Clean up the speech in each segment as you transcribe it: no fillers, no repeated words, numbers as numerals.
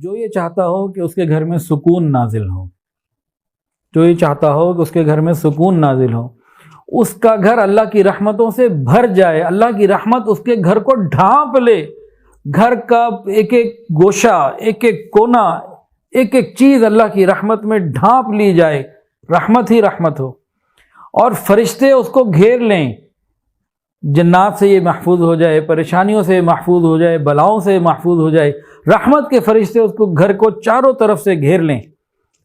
جو یہ چاہتا ہو کہ اس کے گھر میں سکون نازل ہو، جو یہ چاہتا ہو کہ اس کے گھر میں سکون نازل ہو، اس کا گھر اللہ کی رحمتوں سے بھر جائے، اللہ کی رحمت اس کے گھر کو ڈھانپ لے، گھر کا ایک ایک گوشہ، ایک ایک کونا، ایک ایک چیز اللہ کی رحمت میں ڈھانپ لی جائے، رحمت ہی رحمت ہو، اور فرشتے اس کو گھیر لیں، جنات سے یہ محفوظ ہو جائے، پریشانیوں سے محفوظ ہو جائے، بلاؤں سے محفوظ ہو جائے، رحمت کے فرشتے اس کو گھر کو چاروں طرف سے گھیر لیں،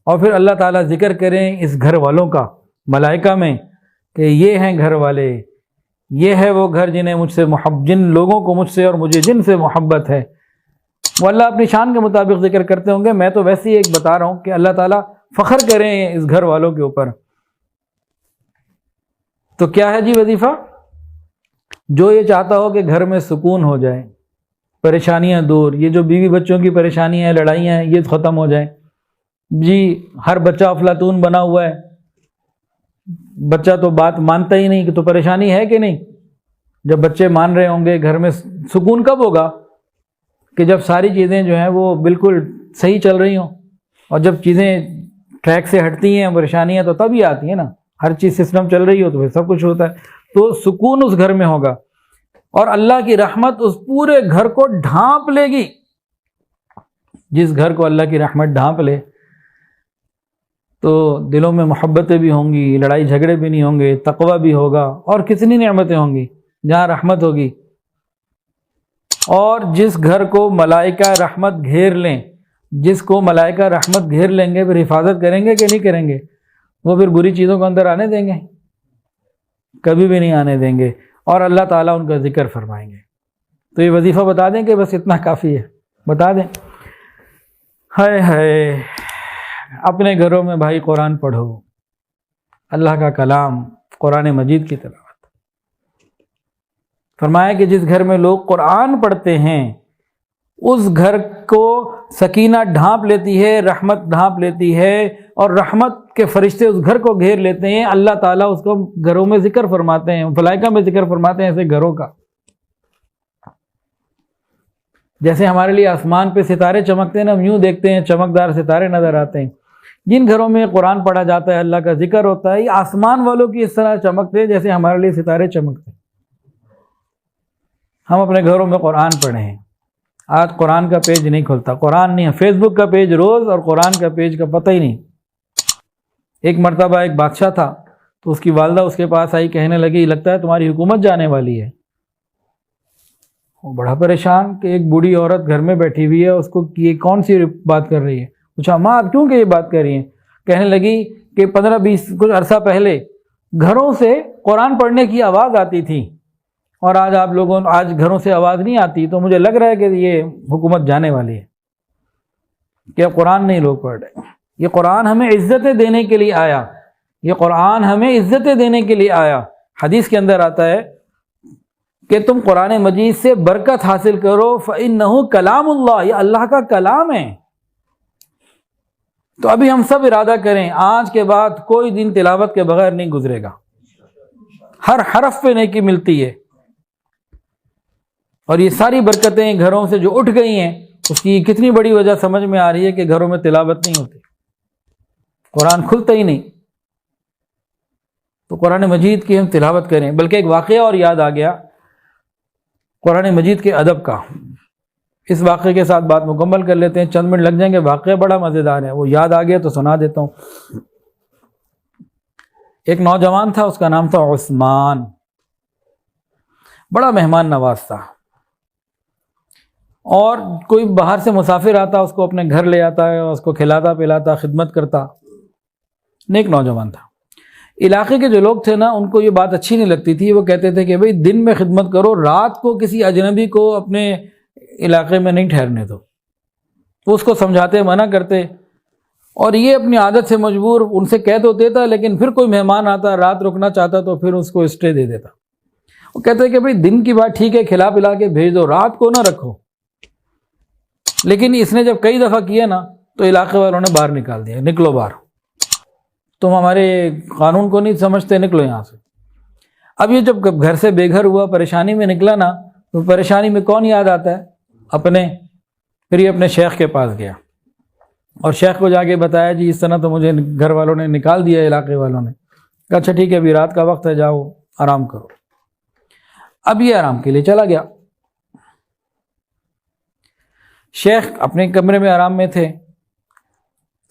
اور پھر اللہ تعالیٰ ذکر کریں اس گھر والوں کا ملائکہ میں کہ یہ ہیں گھر والے، یہ ہے وہ گھر جنہیں مجھ سے جن لوگوں کو مجھ سے اور مجھے جن سے محبت ہے۔ وہ اللہ اپنی شان کے مطابق ذکر کرتے ہوں گے، میں تو ویسے ہی ایک بتا رہا ہوں کہ اللہ تعالیٰ فخر کریں اس گھر والوں کے اوپر۔ تو کیا ہے جی وظیفہ؟ جو یہ چاہتا ہو کہ گھر میں سکون ہو جائے، پریشانیاں دور، یہ جو بیوی بچوں کی پریشانیاں ہیں، لڑائیاں ہیں، یہ ختم ہو جائیں جی۔ ہر بچہ افلاطون بنا ہوا ہے، بچہ تو بات مانتا ہی نہیں، کہ تو پریشانی ہے کہ نہیں؟ جب بچے مان رہے ہوں گے، گھر میں سکون کب ہوگا؟ کہ جب ساری چیزیں جو ہیں وہ بالکل صحیح چل رہی ہوں، اور جب چیزیں ٹریک سے ہٹتی ہیں، پریشانیاں تو تب ہی آتی ہیں نا، ہر چیز سسٹم چل رہی ہو تو پھر سب کچھ ہوتا ہے، تو سکون اس گھر میں ہوگا، اور اللہ کی رحمت اس پورے گھر کو ڈھانپ لے گی۔ جس گھر کو اللہ کی رحمت ڈھانپ لے تو دلوں میں محبتیں بھی ہوں گی، لڑائی جھگڑے بھی نہیں ہوں گے، تقوی بھی ہوگا، اور کتنی نعمتیں ہوں گی جہاں رحمت ہوگی۔ اور جس گھر کو ملائکہ رحمت گھیر لیں، جس کو ملائکہ رحمت گھیر لیں گے، پھر حفاظت کریں گے کہ نہیں کریں گے؟ وہ پھر بری چیزوں کو اندر آنے دیں گے؟ کبھی بھی نہیں آنے دیں گے، اور اللہ تعالیٰ ان کا ذکر فرمائیں گے۔ تو یہ وظیفہ بتا دیں کہ بس اتنا کافی ہے، بتا دیں۔ ہائے ہائے، اپنے گھروں میں بھائی قرآن پڑھو، اللہ کا کلام، قرآن مجید کی تلاوت۔ فرمایا کہ جس گھر میں لوگ قرآن پڑھتے ہیں اس گھر کو سکینہ ڈھانپ لیتی ہے، رحمت ڈھانپ لیتی ہے، اور رحمت کے فرشتے اس گھر کو گھیر لیتے ہیں۔ اللہ تعالیٰ اس کو گھروں میں ذکر فرماتے ہیں، ملائکہ میں ذکر فرماتے ہیں ایسے گھروں کا۔ جیسے ہمارے لیے آسمان پہ ستارے چمکتے ہیں نا، ہم یوں دیکھتے ہیں چمکدار ستارے نظر آتے ہیں، جن گھروں میں قرآن پڑھا جاتا ہے، اللہ کا ذکر ہوتا ہے، یہ آسمان والوں کی اس طرح چمکتے ہیں جیسے ہمارے لیے ستارے چمکتے ہیں۔ ہم اپنے گھروں میں قرآن پڑھیں ہیں۔ آج قرآن کا پیج نہیں کھلتا، قرآن نہیں ہے، فیس بک کا پیج روز، اور قرآن کا پیج کا پتہ ہی نہیں۔ ایک مرتبہ ایک بادشاہ تھا، تو اس کی والدہ اس کے پاس آئی، کہنے لگی لگتا ہے تمہاری حکومت جانے والی ہے۔ وہ بڑا پریشان کہ ایک بوڑھی عورت گھر میں بیٹھی ہوئی ہے، اس کو یہ کون سی بات کر رہی ہے؟ پوچھا ماں آپ کیوں کہ یہ بات کر رہی ہیں؟ کہنے لگی کہ 15-20 کچھ عرصہ پہلے گھروں سے قرآن پڑھنے کی آواز آتی تھی، اور آج گھروں سے آواز نہیں آتی، تو مجھے لگ رہا ہے کہ یہ حکومت جانے والی ہے، کہ قرآن نہیں لوگ پڑھ رہے۔ یہ قرآن ہمیں عزتیں دینے کے لیے آیا، یہ قرآن ہمیں عزتیں دینے کے لیے آیا۔ حدیث کے اندر آتا ہے کہ تم قرآن مجید سے برکت حاصل کرو، فَإِنَّهُ کلام اللہ، یہ اللہ کا کلام ہے۔ تو ابھی ہم سب ارادہ کریں، آج کے بعد کوئی دن تلاوت کے بغیر نہیں گزرے گا، ہر حرف پہ نیکی ملتی ہے، اور یہ ساری برکتیں گھروں سے جو اٹھ گئی ہیں، اس کی کتنی بڑی وجہ سمجھ میں آ رہی ہے کہ گھروں میں تلاوت نہیں ہوتی، قرآن کھلتا ہی نہیں۔ تو قرآن مجید کی ہم تلاوت کریں۔ بلکہ ایک واقعہ اور یاد آ گیا قرآن مجید کے ادب کا، اس واقعے کے ساتھ بات مکمل کر لیتے ہیں، چند منٹ لگ جائیں گے، واقعہ بڑا مزیدار ہے، وہ یاد آ گیا تو سنا دیتا ہوں۔ ایک نوجوان تھا، اس کا نام تھا عثمان، بڑا مہمان نواز تھا، اور کوئی باہر سے مسافر آتا اس کو اپنے گھر لے آتا ہے، اس کو کھلاتا پلاتا، خدمت کرتا، نیک نوجوان تھا۔ علاقے کے جو لوگ تھے نا، ان کو یہ بات اچھی نہیں لگتی تھی، وہ کہتے تھے کہ بھئی دن میں خدمت کرو، رات کو کسی اجنبی کو اپنے علاقے میں نہیں ٹھہرنے دو۔ وہ اس کو سمجھاتے، منع کرتے، اور یہ اپنی عادت سے مجبور ان سے کہہ تو دیتا، لیکن پھر کوئی مہمان آتا، رات رکنا چاہتا تو پھر اس کو اسٹے دے دیتا۔ وہ کہتے کہ بھئی دن کی بات ٹھیک ہے، کھلا پلا کے بھیج دو، رات کو نہ رکھو۔ لیکن اس نے جب کئی دفعہ کیا نا، تو علاقے والوں نے باہر نکال دیا، نکلو باہر، تم ہمارے قانون کو نہیں سمجھتے، نکلو یہاں سے۔ اب یہ جب گھر سے بے گھر ہوا، پریشانی میں نکلا نا، تو پریشانی میں کون یاد آتا ہے؟ اپنے۔ پھر یہ اپنے شیخ کے پاس گیا، اور شیخ کو جا کے بتایا جی اس طرح تو مجھے گھر والوں نے نکال دیا، علاقے والوں نے کہا اچھا ٹھیک ہے ابھی رات کا وقت ہے، جاؤ آرام کرو۔ اب یہ آرام کے لیے چلا گیا۔ شیخ اپنے کمرے میں آرام میں تھے۔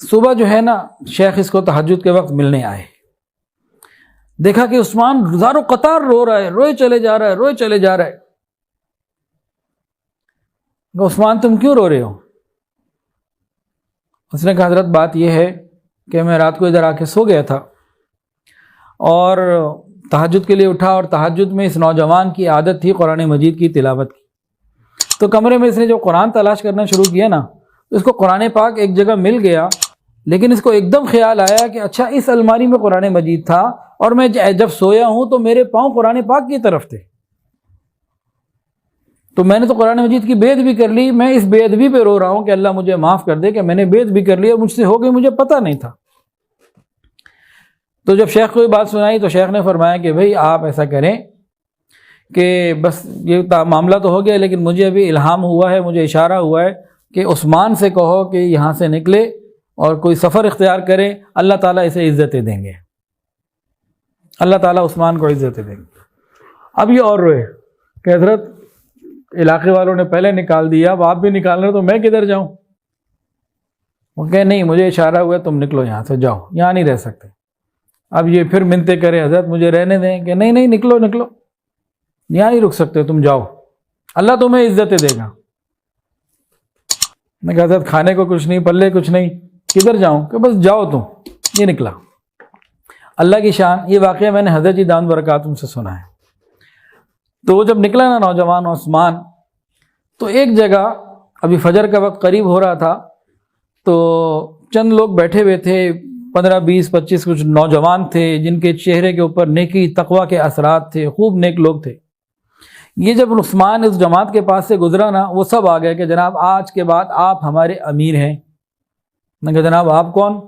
صبح جو ہے نا شیخ اس کو تہجد کے وقت ملنے آئے، دیکھا کہ عثمان زار و قطار رو رہا ہے، روئے چلے جا رہا ہے، روئے چلے جا رہا ہے۔ عثمان تم کیوں رو رہے ہو؟ اس نے کہا حضرت بات یہ ہے کہ میں رات کو ادھر آ کے سو گیا تھا اور تہجد کے لیے اٹھا، اور تہجد میں اس نوجوان کی عادت تھی قرآن مجید کی تلاوت کی، تو کمرے میں اس نے جو قرآن تلاش کرنا شروع کیا نا، اس کو قرآن پاک ایک جگہ مل گیا، لیکن اس کو ایک دم خیال آیا کہ اچھا اس الماری میں قرآن مجید تھا اور میں جب سویا ہوں تو میرے پاؤں قرآن پاک کی طرف تھے، تو میں نے تو قرآن مجید کی بے ادبی کر لی، میں اس بے ادبی پہ رو رہا ہوں کہ اللہ مجھے معاف کر دے کہ میں نے بے ادبی کر لی، مجھ سے ہو گئی، مجھے پتہ نہیں تھا۔ تو جب شیخ کو یہ بات سنائی تو شیخ نے فرمایا کہ بھئی آپ ایسا کریں کہ بس یہ معاملہ تو ہو گیا، لیکن مجھے ابھی الہام ہوا ہے، مجھے اشارہ ہوا ہے کہ عثمان سے کہو کہ یہاں سے نکلے اور کوئی سفر اختیار کرے، اللہ تعالیٰ اسے عزتیں دیں گے، اللہ تعالیٰ عثمان کو عزتیں دیں گے۔ اب یہ اور روئے کہ حضرت علاقے والوں نے پہلے نکال دیا، اب آپ بھی نکال رہے تو میں کدھر جاؤں؟ وہ کہ نہیں مجھے اشارہ ہوا تم نکلو یہاں سے، جاؤ، یہاں نہیں رہ سکتے۔ اب یہ پھر منتیں کرے حضرت مجھے رہنے دیں، کہ نہیں نہیں نکلو نکلو، یہاں نہیں رک سکتے تم، جاؤ، اللہ تمہیں عزتیں دے گا۔ میں کہا حضرت کھانے کو کچھ نہیں، پلے کچھ نہیں، کدھر جاؤں؟ کہ بس جاؤ تم۔ یہ نکلا۔ اللہ کی شان، یہ واقعہ میں نے حضرت جی دامت برکاتہم سے سنا ہے۔ تو وہ جب نکلا نا نوجوان عثمان، تو ایک جگہ ابھی فجر کا وقت قریب ہو رہا تھا، تو چند لوگ بیٹھے ہوئے تھے، 15 20 25 کچھ نوجوان تھے جن کے چہرے کے اوپر نیکی تقوی کے اثرات تھے، خوب نیک لوگ تھے۔ یہ جب عثمان اس جماعت کے پاس سے گزرا نا، وہ سب آ گئے کہ جناب آج کے بعد آپ ہمارے امیر ہیں۔ میں کہا جناب آپ کون؟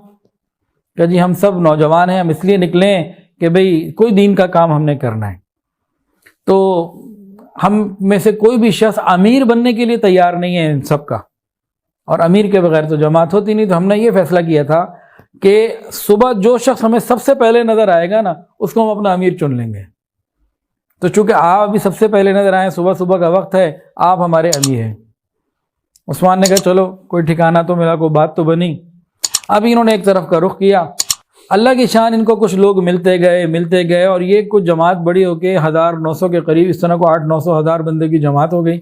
کہ جی ہم سب نوجوان ہیں، ہم اس لیے نکلے ہیں کہ بھئی کوئی دین کا کام ہم نے کرنا ہے، تو ہم میں سے کوئی بھی شخص امیر بننے کے لیے تیار نہیں ہے ان سب کا، اور امیر کے بغیر تو جماعت ہوتی نہیں، تو ہم نے یہ فیصلہ کیا تھا کہ صبح جو شخص ہمیں سب سے پہلے نظر آئے گا نا اس کو ہم اپنا امیر چن لیں گے۔ تو چونکہ آپ ابھی سب سے پہلے نظر آئے، صبح صبح کا وقت ہے، آپ ہمارے امیر ہیں۔ عثمان نے کہا چلو کوئی ٹھکانہ تو ملا، کوئی بات تو بنی۔ اب انہوں نے ایک طرف کا رخ کیا، اللہ کی شان ان کو کچھ لوگ ملتے گئے اور یہ کچھ جماعت بڑی ہو کے 1900 کے قریب، اس طرح کو 800 900 1000 بندے کی جماعت ہو گئی۔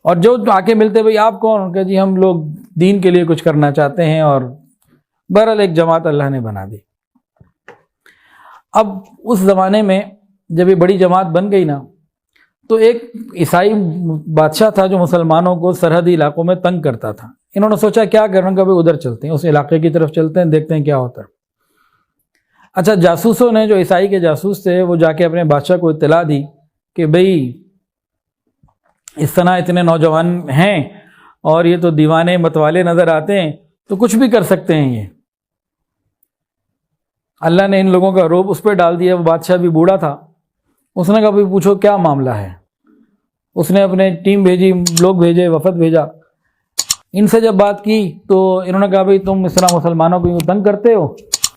اور جو آ کے ملتے بھئی آپ کون؟ کہ جی ہم لوگ دین کے لیے کچھ کرنا چاہتے ہیں، اور بہرحال ایک جماعت اللہ نے بنا دی۔ اب اس زمانے میں جب یہ بڑی جماعت بن گئی نا، تو ایک عیسائی بادشاہ تھا جو مسلمانوں کو سرحدی علاقوں میں تنگ کرتا تھا۔ انہوں نے سوچا کیا کرنا، کہ بھئی ادھر چلتے ہیں، اس علاقے کی طرف چلتے ہیں، دیکھتے ہیں کیا ہوتا ہے۔ اچھا جاسوسوں نے، جو عیسائی کے جاسوس تھے، وہ جا کے اپنے بادشاہ کو اطلاع دی کہ بھئی اس طرح اتنے نوجوان ہیں اور یہ تو دیوانے متوالے نظر آتے ہیں، تو کچھ بھی کر سکتے ہیں یہ۔ اللہ نے ان لوگوں کا روب اس پہ ڈال دیا۔ وہ بادشاہ بھی بوڑھا تھا، اس نے کہا بھئی پوچھو کیا معاملہ ہے۔ اس نے اپنے ٹیم بھیجی، لوگ بھیجے، وفد بھیجا۔ ان سے جب بات کی تو انہوں نے کہا بھئی تم اس طرح مسلمانوں کو تنگ کرتے ہو،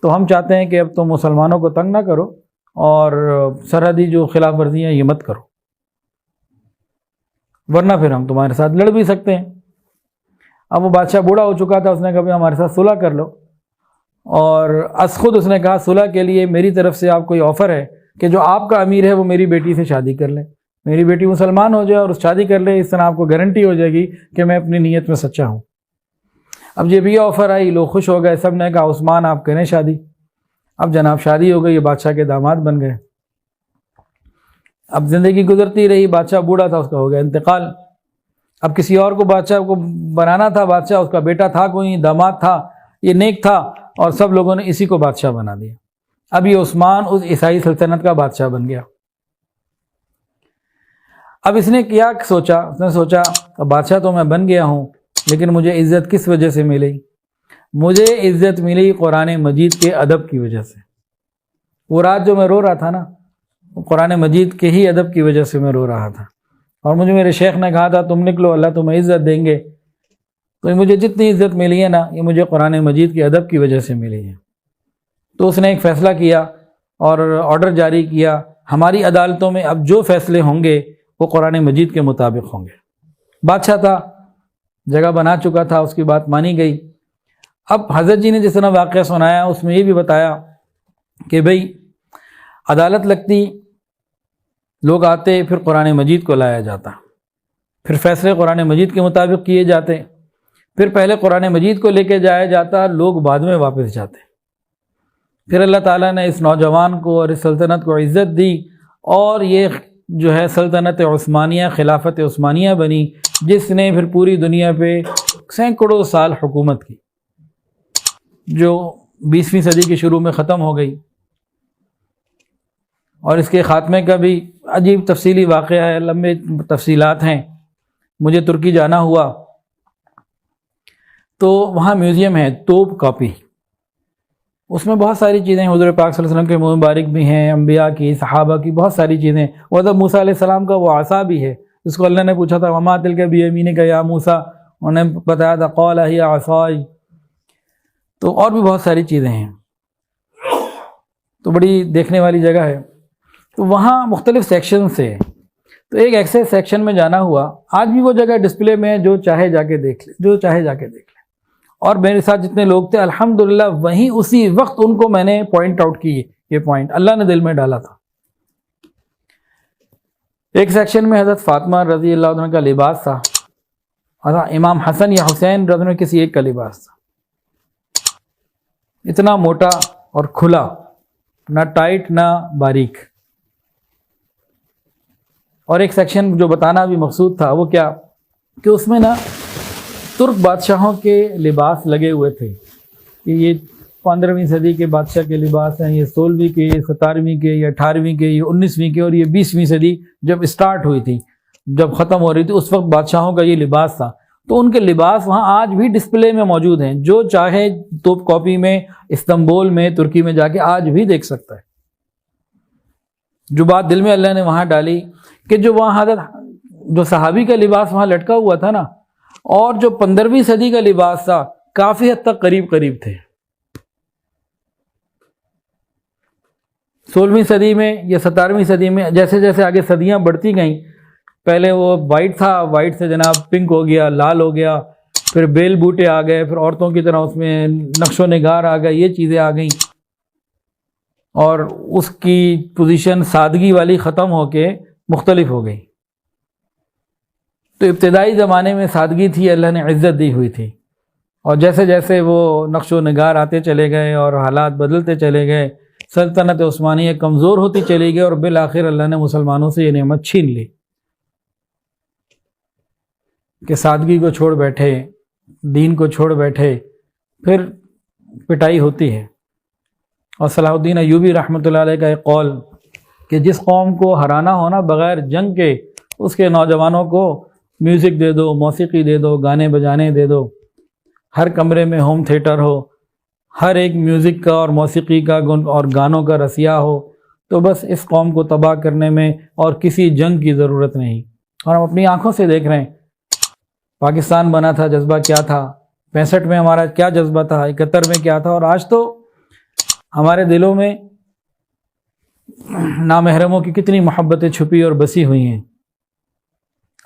تو ہم چاہتے ہیں کہ اب تم مسلمانوں کو تنگ نہ کرو اور سرحدی جو خلاف ورزیاں یہ مت کرو، ورنہ پھر ہم تمہارے ساتھ لڑ بھی سکتے ہیں۔ اب وہ بادشاہ بوڑھا ہو چکا تھا، اس نے کہا بھئی ہمارے ساتھ صلح کر لو، اور از خود اس نے کہا صلح کے لیے میری طرف سے آپ کوئی آفر ہے کہ جو آپ کا امیر ہے وہ میری بیٹی سے شادی کر لے، میری بیٹی مسلمان ہو جائے اور اس شادی کر لے، اس طرح آپ کو گارنٹی ہو جائے گی کہ میں اپنی نیت میں سچا ہوں۔ اب جب یہ آفر آئی لوگ خوش ہو گئے، سب نے کہا عثمان آپ کریں شادی۔ اب جناب شادی ہو گئی، یہ بادشاہ کے داماد بن گئے۔ اب زندگی گزرتی رہی، بادشاہ بوڑھا تھا، اس کا ہو گیا انتقال۔ اب کسی اور کو بادشاہ کو بنانا تھا، بادشاہ اس کا بیٹا تھا، کوئی داماد تھا، یہ نیک تھا، اور سب لوگوں نے اسی کو بادشاہ بنا دیا۔ اب یہ عثمان اس عیسائی سلطنت کا بادشاہ بن گیا۔ اب اس نے کیا سوچا، اس نے سوچا بادشاہ تو میں بن گیا ہوں، لیکن مجھے عزت کس وجہ سے ملی؟ مجھے عزت ملی قرآن مجید کے ادب کی وجہ سے۔ وہ رات جو میں رو رہا تھا نا، قرآن مجید کے ہی ادب کی وجہ سے میں رو رہا تھا، اور مجھے میرے شیخ نے کہا تھا تم نکلو اللہ تمہیں عزت دیں گے۔ تو مجھے جتنی عزت ملی ہے نا یہ مجھے قرآن مجید کے ادب کی وجہ سے ملی ہے۔ تو اس نے ایک فیصلہ کیا اور آرڈر جاری کیا، ہماری عدالتوں میں اب جو فیصلے ہوں گے وہ قرآن مجید کے مطابق ہوں گے۔ بادشاہ تھا، جگہ بنا چکا تھا، اس کی بات مانی گئی۔ اب حضرت جی نے جس طرح واقعہ سنایا اس میں یہ بھی بتایا کہ بھئی عدالت لگتی، لوگ آتے، پھر قرآن مجید کو لایا جاتا، پھر فیصلے قرآن مجید کے مطابق کیے جاتے، پھر پہلے قرآن مجید کو لے کے جایا جاتا، لوگ بعد میں واپس جاتے۔ پھر اللہ تعالیٰ نے اس نوجوان کو اور اس سلطنت کو عزت دی، اور یہ جو ہے سلطنت عثمانیہ، خلافت عثمانیہ بنی، جس نے پھر پوری دنیا پہ سینکڑوں سال حکومت کی، جو 20ویں صدی کے شروع میں ختم ہو گئی۔ اور اس کے خاتمے کا بھی عجیب تفصیلی واقعہ ہے، لمبے تفصیلات ہیں۔ مجھے ترکی جانا ہوا تو وہاں میوزیم ہے توپ کاپی، اس میں بہت ساری چیزیں حضور پاک صلی اللہ علیہ وسلم کے مبارک بھی ہیں، انبیاء کی، صحابہ کی، بہت ساری چیزیں۔ حضرت موسیٰ علیہ السلام کا وہ عصا بھی ہے جس کو اللہ نے پوچھا تھا وما تلک بیمینک یا موسیٰ، انہوں نے بتایا تھا قال ہی عصائی۔ تو اور بھی بہت ساری چیزیں ہیں، تو بڑی دیکھنے والی جگہ ہے۔ تو وہاں مختلف سیکشن سے، تو ایک ایسے سیکشن میں جانا ہوا، آج بھی وہ جگہ ڈسپلے میں ہے، جو چاہے جا کے دیکھ لے، جو چاہے جا کے دیکھ لے۔ اور میرے ساتھ جتنے لوگ تھے الحمدللہ وہیں اسی وقت ان کو میں نے پوائنٹ آؤٹ کی، یہ پوائنٹ اللہ نے دل میں ڈالا تھا۔ ایک سیکشن میں حضرت فاطمہ رضی اللہ عنہ کا لباس تھا، اور امام حسن یا حسین رضی اللہ عنہ کسی ایک کا لباس تھا، اتنا موٹا اور کھلا، نہ ٹائٹ نہ باریک۔ اور ایک سیکشن جو بتانا بھی مقصود تھا وہ کیا کہ اس میں نا ترک بادشاہوں کے لباس لگے ہوئے تھے، کہ یہ 15ویں صدی کے بادشاہ کے لباس ہیں، یہ 16ویں کے، یہ 17ویں کے، یہ 18ویں کے، یہ 19ویں کے، اور یہ 20ویں صدی جب اسٹارٹ ہوئی تھی، جب ختم ہو رہی تھی، اس وقت بادشاہوں کا یہ لباس تھا۔ تو ان کے لباس وہاں آج بھی ڈسپلے میں موجود ہیں، جو چاہے توپ کاپی میں، استنبول میں، ترکی میں جا کے آج بھی دیکھ سکتا ہے۔ جو بات دل میں اللہ نے وہاں ڈالی کہ جو وہاں حضرت جو صحابی کا لباس وہاں لٹکا ہوا تھا نا، اور جو 15ویں صدی کا لباس تھا، کافی حد تک قریب قریب تھے۔ 16ویں صدی میں یا 17ویں صدی میں جیسے جیسے آگے صدیاں بڑھتی گئیں، پہلے وہ وائٹ تھا، وائٹ سے جناب پنک ہو گیا، لال ہو گیا، پھر بیل بوٹے آ گئے، پھر عورتوں کی طرح اس میں نقش و نگار آ گئے، یہ چیزیں آ گئیں، اور اس کی پوزیشن سادگی والی ختم ہو کے مختلف ہو گئی۔ تو ابتدائی زمانے میں سادگی تھی، اللہ نے عزت دی ہوئی تھی، اور جیسے جیسے وہ نقش و نگار آتے چلے گئے اور حالات بدلتے چلے گئے، سلطنت عثمانیہ کمزور ہوتی چلی گئی، اور بالآخر اللہ نے مسلمانوں سے یہ نعمت چھین لی کہ سادگی کو چھوڑ بیٹھے، دین کو چھوڑ بیٹھے، پھر پٹائی ہوتی ہے۔ اور صلاح الدین ایوبی رحمۃ اللہ علیہ کا ایک قول کہ جس قوم کو ہرانا ہونا بغیر جنگ کے، اس کے نوجوانوں کو میوزک دے دو، موسیقی دے دو، گانے بجانے دے دو، ہر کمرے میں ہوم تھیٹر ہو، ہر ایک میوزک کا اور موسیقی کا اور گانوں کا رسیا ہو، تو بس اس قوم کو تباہ کرنے میں اور کسی جنگ کی ضرورت نہیں۔ اور ہم اپنی آنکھوں سے دیکھ رہے ہیں، پاکستان بنا تھا، جذبہ کیا تھا، 65 میں ہمارا کیا جذبہ تھا، 71 میں کیا تھا، اور آج تو ہمارے دلوں میں نامحرموں کی کتنی محبتیں چھپی اور بسی ہوئی ہیں۔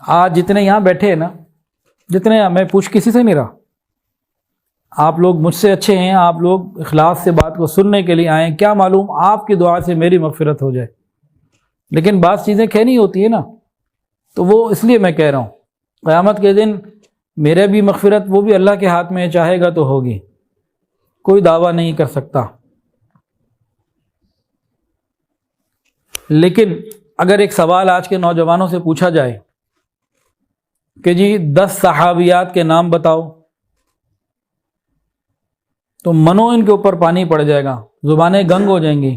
آج جتنے یہاں بیٹھے ہیں نا، جتنے میں پوچھ کسی سے نہیں رہا، آپ لوگ مجھ سے اچھے ہیں، آپ لوگ اخلاص سے بات کو سننے کے لیے آئے ہیں، کیا معلوم آپ کی دعا سے میری مغفرت ہو جائے، لیکن بعض چیزیں کہنی ہوتی ہے نا، تو وہ اس لیے میں کہہ رہا ہوں، قیامت کے دن میرے بھی مغفرت وہ بھی اللہ کے ہاتھ میں چاہے گا تو ہوگی، کوئی دعویٰ نہیں کر سکتا۔ لیکن اگر ایک سوال آج کے نوجوانوں سے پوچھا جائے کہ جی 10 صحابیات کے نام بتاؤ، تو منو ان کے اوپر پانی پڑ جائے گا، زبانیں گنگ ہو جائیں گی۔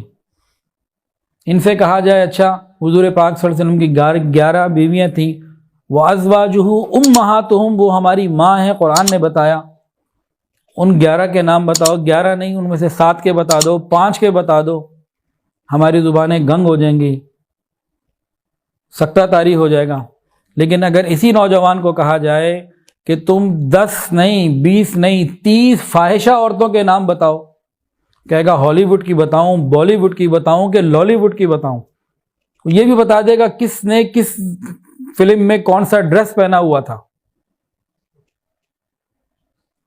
ان سے کہا جائے اچھا حضور پاک صلی اللہ علیہ وسلم کی 11 بیویاں تھیں، وَأَزْوَاجُهُ أُمَّهَاتُهُمْ، وہ ہماری ماں ہیں، قرآن نے بتایا، ان 11 کے نام بتاؤ، 11 نہیں، ان میں سے 7 کے بتا دو، 5 کے بتا دو، ہماری زبانیں گنگ ہو جائیں گی، سکتہ طاری ہو جائے گا۔ لیکن اگر اسی نوجوان کو کہا جائے کہ تم 10 نہیں 20 نہیں 30 فاحشہ عورتوں کے نام بتاؤ، کہے گا ہالی ووڈ کی بتاؤں، بالی ووڈ کی بتاؤں کہ لالی ووڈ کی بتاؤں، یہ بھی بتا دے گا کس نے کس فلم میں کون سا ڈریس پہنا ہوا تھا۔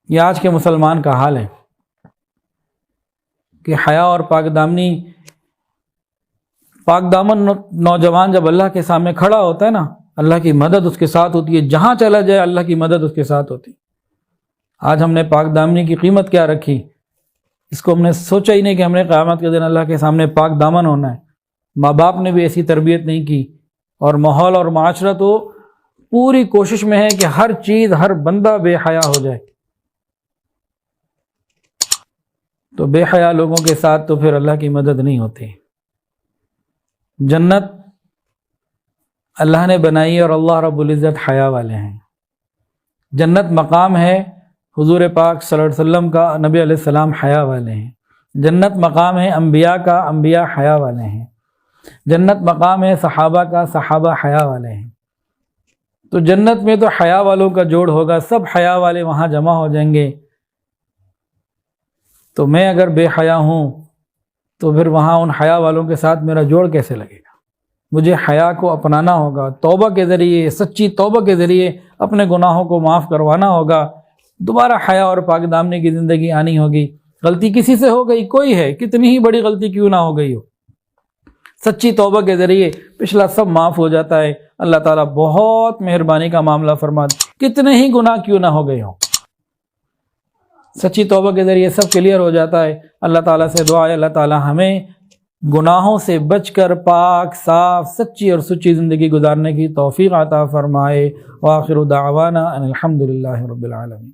یہ آج کے مسلمان کا حال ہے کہ حیا اور پاک دامنی، پاک دامن نوجوان جب اللہ کے سامنے کھڑا ہوتا ہے نا، اللہ کی مدد اس کے ساتھ ہوتی ہے، جہاں چلا جائے اللہ کی مدد اس کے ساتھ ہوتی۔ آج ہم نے پاک دامنی کی قیمت کیا رکھی، اس کو ہم نے سوچا ہی نہیں کہ ہم نے قیامت کے دن اللہ کے سامنے پاک دامن ہونا ہے۔ ماں باپ نے بھی ایسی تربیت نہیں کی، اور ماحول اور معاشرہ تو پوری کوشش میں ہے کہ ہر چیز ہر بندہ بے حیا ہو جائے، تو بے حیا لوگوں کے ساتھ تو پھر اللہ کی مدد نہیں ہوتی۔ جنت اللہ نے بنائی اور اللہ رب العزت حیا والے ہیں۔ جنت مقام ہے حضور پاک صلی اللہ علیہ وسلم کا، نبی علیہ السلام حیا والے ہیں۔ جنت مقام ہے انبیاء کا، انبیاء حیا والے ہیں۔ جنت مقام ہے صحابہ کا، صحابہ حیا والے ہیں۔ تو جنت میں تو حیا والوں کا جوڑ ہوگا، سب حیا والے وہاں جمع ہو جائیں گے۔ تو میں اگر بے حیا ہوں تو پھر وہاں ان حیا والوں کے ساتھ میرا جوڑ کیسے لگے گا؟ مجھے حیا کو اپنانا ہوگا، توبہ کے ذریعے، سچی توبہ کے ذریعے اپنے گناہوں کو معاف کروانا ہوگا، دوبارہ حیا اور پاک دامنی کی زندگی آنی ہوگی۔ غلطی کسی سے ہو گئی، کوئی ہے، کتنی ہی بڑی غلطی کیوں نہ ہو گئی ہو، سچی توبہ کے ذریعے پچھلا سب معاف ہو جاتا ہے۔ اللہ تعالیٰ بہت مہربانی کا معاملہ فرماتا، کتنے ہی گناہ کیوں نہ ہو گئے ہوں، سچی توبہ کے ذریعے سب کلیئر ہو جاتا ہے۔ اللہ تعالیٰ سے دعا ہے اللہ تعالیٰ ہمیں گناہوں سے بچ کر پاک صاف سچی اور سچی زندگی گزارنے کی توفیق عطا فرمائے۔ وآخر دعوانا ان الحمد للہ رب العالمین۔